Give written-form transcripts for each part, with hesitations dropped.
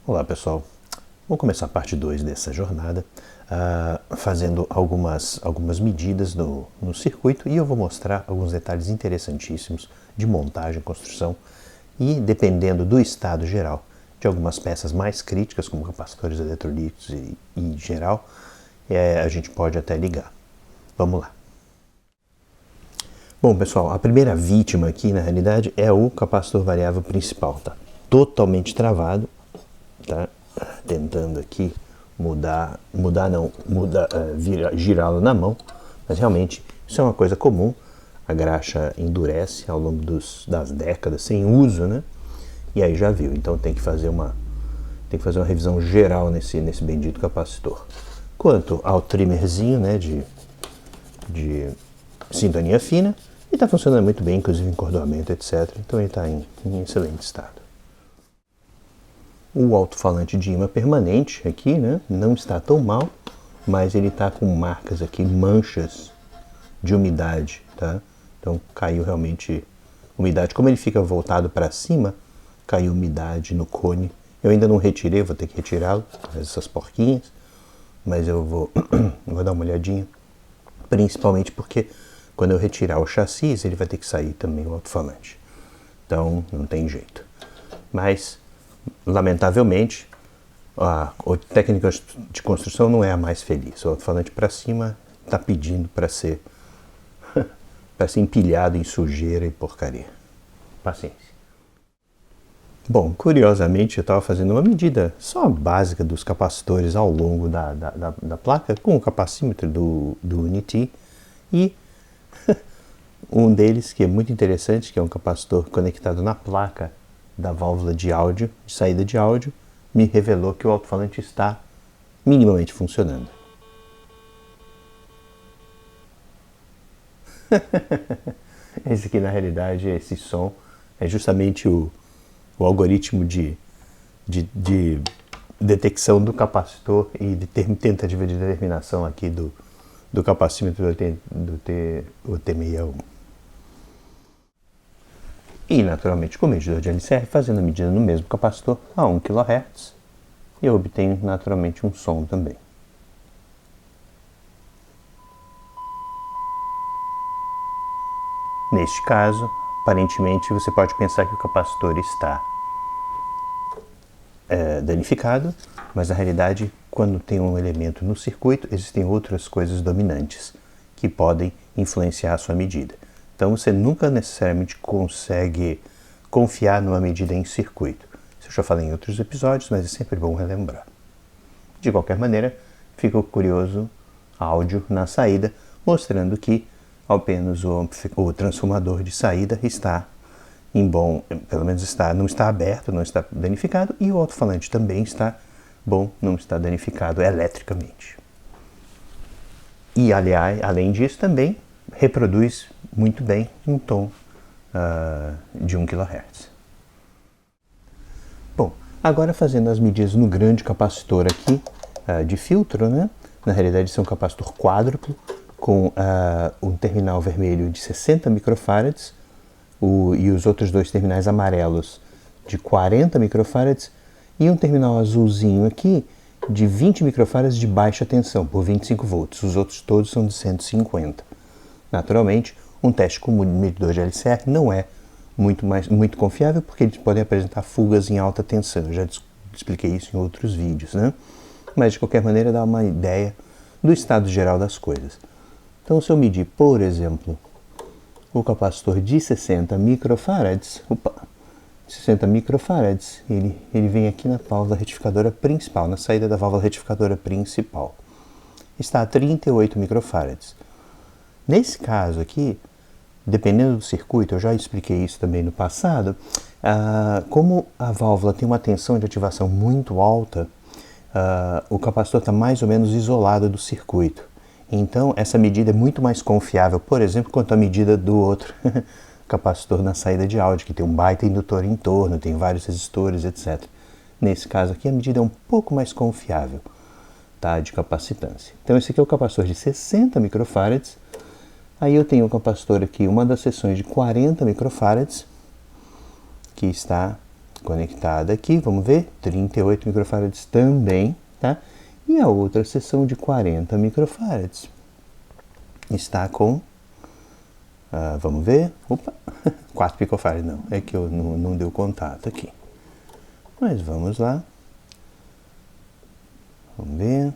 Olá pessoal, vamos começar a parte 2 dessa jornada, fazendo algumas medidas no circuito, e eu vou mostrar alguns detalhes interessantíssimos de montagem e construção, e dependendo do estado geral de algumas peças mais críticas, como capacitores eletrolíticos e geral, a gente pode até ligar. Vamos lá. Bom pessoal, a primeira vítima aqui na realidade é o capacitor variável principal, tá? Totalmente travado. Tá? Tentando aqui girá-lo na mão, mas realmente isso é uma coisa comum. A graxa endurece ao longo das décadas sem uso, né? E aí já viu, então tem que fazer uma revisão geral nesse bendito capacitor. Quanto ao trimmerzinho, né, de sintonia fina, ele está funcionando muito bem, inclusive encordoamento, etc. Então ele está em excelente estado. O alto-falante de imã permanente aqui, né, não está tão mal, mas ele está com marcas aqui, manchas de umidade, tá? Então caiu realmente umidade. Como ele fica voltado para cima, caiu umidade no cone. Eu ainda não retirei, vou ter que retirá-lo, essas porquinhas, mas eu vou dar uma olhadinha, principalmente porque quando eu retirar o chassi, ele vai ter que sair também o alto-falante. Então não tem jeito. Mas lamentavelmente, a técnica de construção não é a mais feliz. O alto-falante para cima está pedindo para ser empilhado em sujeira e porcaria. Paciência. Bom, curiosamente eu estava fazendo uma medida só básica dos capacitores ao longo da placa com o capacímetro do Unity, e um deles que é muito interessante, que é um capacitor conectado na placa da válvula de áudio, de saída de áudio, me revelou que o alto-falante está minimamente funcionando. Esse aqui, na realidade, esse som é justamente o algoritmo de detecção do capacitor e de tentativa de determinação aqui do capacímetro do T61. E, naturalmente, com o medidor de LCR, fazendo a medida no mesmo capacitor a 1 kHz, eu obtenho, naturalmente, um som também. Neste caso, aparentemente, você pode pensar que o capacitor está danificado, mas, na realidade, quando tem um elemento no circuito, existem outras coisas dominantes que podem influenciar a sua medida. Então você nunca necessariamente consegue confiar numa medida em circuito. Isso eu já falei em outros episódios, mas é sempre bom relembrar. De qualquer maneira, fica o curioso áudio na saída, mostrando que apenas o transformador de saída está em bom, pelo menos não está aberto, não está danificado, e o alto-falante também está bom, não está danificado eletricamente. E, aliás, além disso, também reproduz muito bem um tom de 1 kHz. Bom, agora fazendo as medidas no grande capacitor aqui de filtro, né? Na realidade isso é um capacitor quádruplo com um terminal vermelho de 60 microfarads e os outros dois terminais amarelos de 40 microfarads e um terminal azulzinho aqui de 20 microfarads de baixa tensão por 25 volts. Os outros todos são de 150. Naturalmente, um teste com medidor de LCR não é muito confiável, porque eles podem apresentar fugas em alta tensão. Eu já expliquei isso em outros vídeos, né? Mas, de qualquer maneira, dá uma ideia do estado geral das coisas. Então, se eu medir, por exemplo, o capacitor de 60 microfarads, ele vem aqui na válvula retificadora principal, na saída da válvula retificadora principal. Está a 38 microfarads. Nesse caso aqui, dependendo do circuito, eu já expliquei isso também no passado, como a válvula tem uma tensão de ativação muito alta, o capacitor está mais ou menos isolado do circuito. Então, essa medida é muito mais confiável, por exemplo, quanto a medida do outro capacitor na saída de áudio, que tem um baita indutor em torno, tem vários resistores, etc. Nesse caso aqui, a medida é um pouco mais confiável, tá, de capacitância. Então, esse aqui é o capacitor de 60 microfarads. Aí eu tenho o capacitor aqui, uma das seções de 40 microfarads, que está conectada aqui, vamos ver, 38 microfarads também, tá? E a outra seção de 40 microfarads está com, vamos ver, opa, 4 picofarads, não, é que eu não deu contato aqui. Mas vamos lá, vamos ver,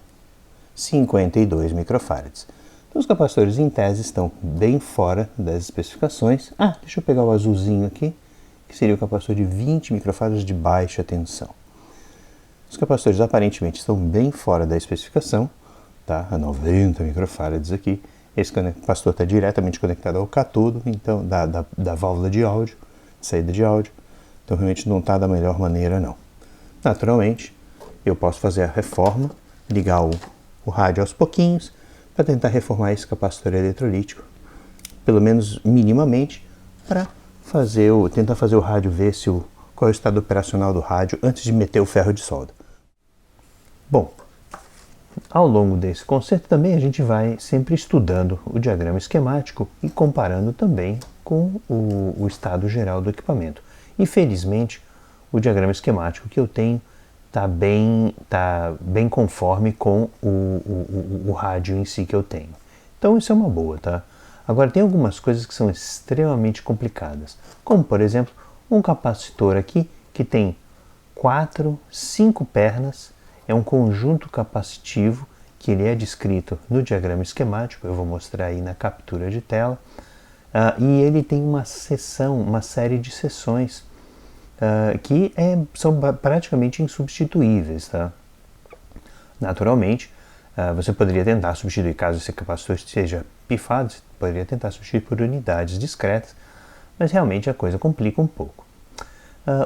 52 microfarads. Então, os capacitores em tese estão bem fora das especificações. Deixa eu pegar o azulzinho aqui, que seria o capacitor de 20 microfarads de baixa tensão. Os capacitores aparentemente estão bem fora da especificação, tá? A 90 microfarads aqui. Esse capacitor está diretamente conectado ao catodo, então da válvula de áudio, de saída de áudio. Então realmente não está da melhor maneira não. Naturalmente, eu posso fazer a reforma, ligar o rádio aos pouquinhos, para tentar reformar esse capacitor eletrolítico, pelo menos minimamente, para tentar fazer o rádio ver qual é o estado operacional do rádio antes de meter o ferro de solda. Bom, ao longo desse concerto também a gente vai sempre estudando o diagrama esquemático e comparando também com o estado geral do equipamento. Infelizmente, o diagrama esquemático que eu tenho está bem conforme com o rádio em si que eu tenho. Então isso é uma boa, tá? Agora tem algumas coisas que são extremamente complicadas, como por exemplo um capacitor aqui que tem 5 pernas, é um conjunto capacitivo que ele é descrito no diagrama esquemático, eu vou mostrar aí na captura de tela, e ele tem uma série de seções que são praticamente insubstituíveis, tá? Naturalmente, você poderia tentar substituir, caso esse capacitor esteja pifado, você poderia tentar substituir por unidades discretas, mas realmente a coisa complica um pouco.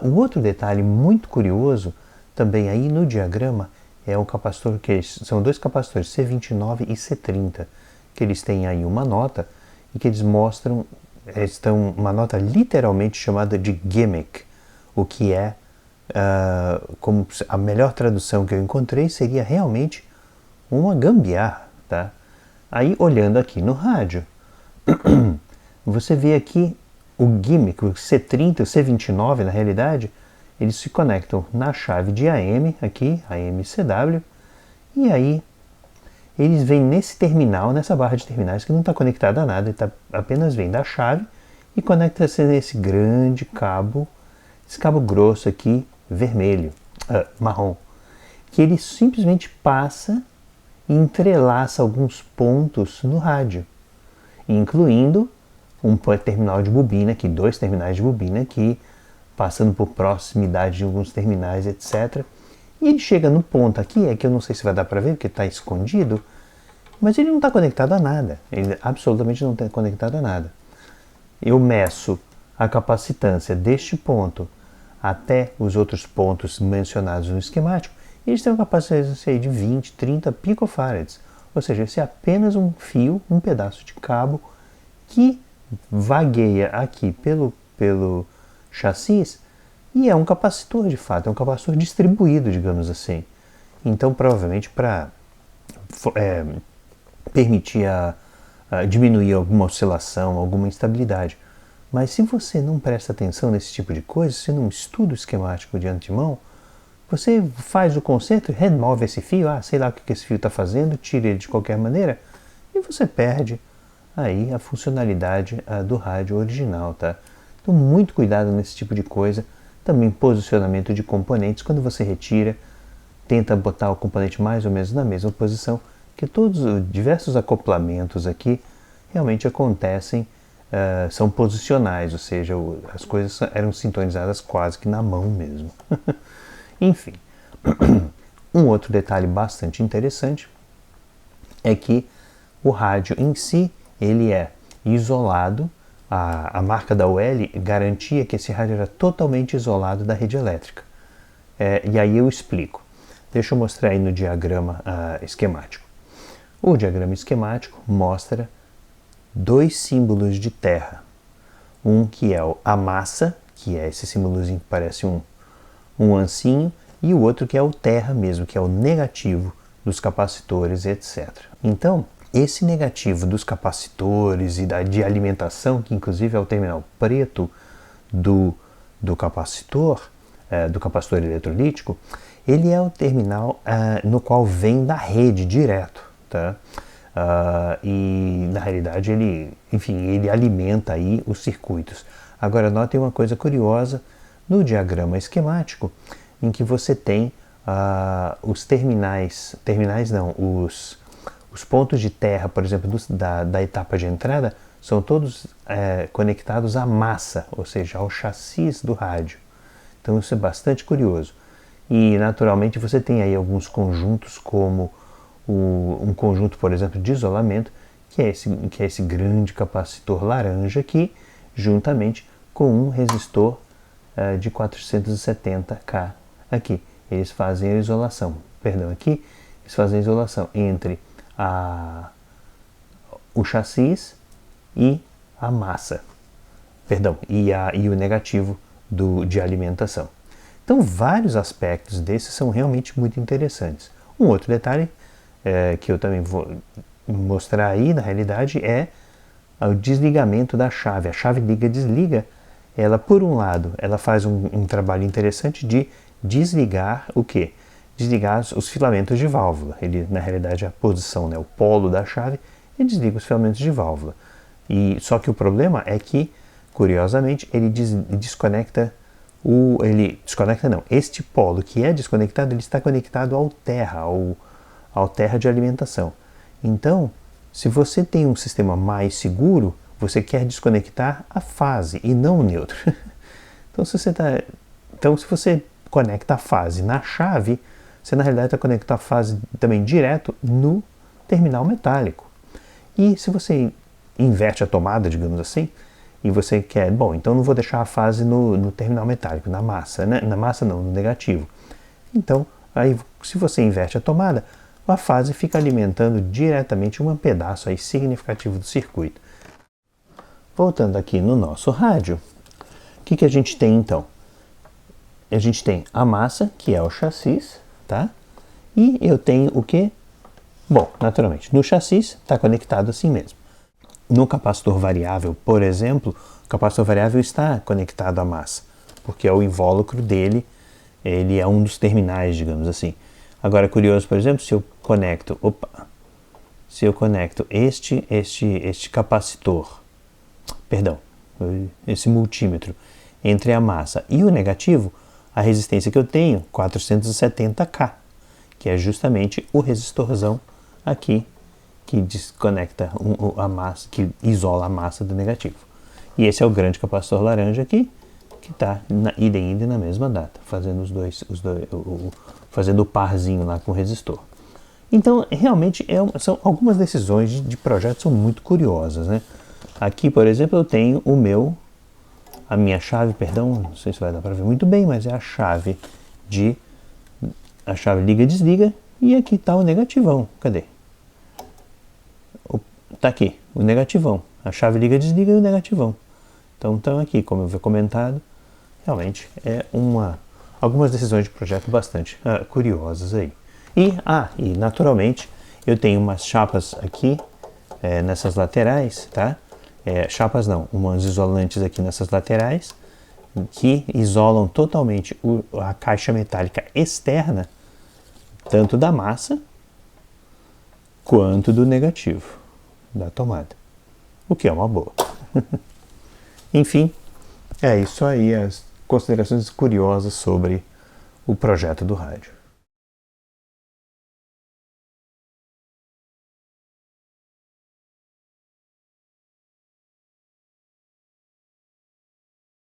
Um outro detalhe muito curioso, também aí no diagrama, é o capacitor, são dois capacitores, C29 e C30, que eles têm aí uma nota, e que eles mostram, uma nota literalmente chamada de gimmick, o que é, como a melhor tradução que eu encontrei seria realmente uma gambiarra, tá? Aí olhando aqui no rádio, você vê aqui o gimmick, o C30 e o C29 na realidade, eles se conectam na chave de AM, aqui, AM-CW, e aí eles vêm nesse terminal, nessa barra de terminais que não está conectada a nada, apenas vem da chave e conecta-se nesse grande cabo, esse cabo grosso aqui, vermelho, marrom, que ele simplesmente passa e entrelaça alguns pontos no rádio, incluindo um terminal de bobina aqui, 2 terminais de bobina aqui, passando por proximidade de alguns terminais, etc. E ele chega no ponto aqui, é que eu não sei se vai dar para ver, porque está escondido, mas ele não está conectado a nada, ele absolutamente não está conectado a nada. Eu meço a capacitância deste ponto até os outros pontos mencionados no esquemático, e eles têm uma capacitância de 20, 30 picofarads, ou seja, esse é apenas um fio, um pedaço de cabo que vagueia aqui pelo chassis e é um capacitor de fato, é um capacitor distribuído, digamos assim. Então, provavelmente para permitir diminuir alguma oscilação, alguma instabilidade. Mas se você não presta atenção nesse tipo de coisa, se você não estuda o esquemático de antemão, você faz o conserto, remove esse fio, sei lá o que esse fio está fazendo, tira ele de qualquer maneira e você perde aí a funcionalidade do rádio original, tá? Então muito cuidado nesse tipo de coisa, também posicionamento de componentes, quando você retira, tenta botar o componente mais ou menos na mesma posição, que todos os diversos acoplamentos aqui realmente acontecem, são posicionais, ou seja, as coisas eram sintonizadas quase que na mão mesmo. Enfim, um outro detalhe bastante interessante é que o rádio em si, ele é isolado, a marca da UL garantia que esse rádio era totalmente isolado da rede elétrica. E aí eu explico. Deixa eu mostrar aí no diagrama esquemático. O diagrama esquemático mostra 2 símbolos de terra. Um que é a massa, que é esse símbolozinho que parece um ancinho, e o outro que é o terra mesmo, que é o negativo dos capacitores, etc. Então, esse negativo dos capacitores e de alimentação, que inclusive é o terminal preto do capacitor, do capacitor eletrolítico, ele é o terminal no qual vem da rede direto, tá? E na realidade ele alimenta aí os circuitos. Agora notem uma coisa curiosa no diagrama esquemático, em que você tem os os pontos de terra, por exemplo, da etapa de entrada, são todos conectados à massa, ou seja, ao chassi do rádio. Então isso é bastante curioso. E naturalmente você tem aí alguns conjuntos, como um conjunto, por exemplo, de isolamento, que é esse grande capacitor laranja aqui, juntamente com um resistor de 470K aqui. Eles fazem a isolação, aqui eles fazem a isolação entre o chassi e a massa, e o negativo de alimentação. Então, vários aspectos desses são realmente muito interessantes. Um outro detalhe que eu também vou mostrar aí, na realidade, é o desligamento da chave. A chave liga-desliga, ela, por um lado, ela faz um trabalho interessante de desligar o quê? Desligar os filamentos de válvula. Ele, na realidade, a posição, o polo da chave, ele desliga os filamentos de válvula. Só que o problema é que, curiosamente, ele desconecta este polo que é desconectado, ele está conectado ao terra de alimentação. Então, se você tem um sistema mais seguro, você quer desconectar a fase e não o neutro. Então, se você conecta a fase na chave, você na realidade está conectando a fase também direto no terminal metálico. E se você inverte a tomada, digamos assim, e você quer, então não vou deixar a fase no terminal metálico, na massa, né? Na massa não, no negativo. Então, aí se você inverte a tomada, a fase fica alimentando diretamente um pedaço aí significativo do circuito. Voltando aqui no nosso rádio, o que a gente tem então? A gente tem a massa, que é o chassi, tá? E eu tenho o quê? Bom, naturalmente, no chassi está conectado assim mesmo. No capacitor variável, por exemplo, o capacitor variável está conectado à massa, porque é o invólucro dele, ele é um dos terminais, digamos assim. Agora, curioso, por exemplo, se eu conecto este capacitor, esse multímetro, entre a massa e o negativo, a resistência que eu tenho, 470K, que é justamente o resistorzão aqui, que desconecta a massa, que isola a massa do negativo. E esse é o grande capacitor laranja aqui, que está idem na mesma data, fazendo fazendo o parzinho lá com o resistor. Então, realmente, são algumas decisões de projeto são muito curiosas, né? Aqui, por exemplo, eu tenho a minha chave, não sei se vai dar para ver muito bem, mas é a chave liga e desliga, e aqui está o negativão. Cadê? Está aqui, o negativão. A chave liga e desliga e o negativão. Então aqui, como eu havia comentado, realmente algumas decisões de projeto bastante curiosas aí. E naturalmente eu tenho umas chapas aqui nessas laterais, tá? Chapas não, umas isolantes aqui nessas laterais que isolam totalmente a caixa metálica externa, tanto da massa quanto do negativo da tomada, o que é uma boa. Enfim, é isso aí, as considerações curiosas sobre o projeto do rádio.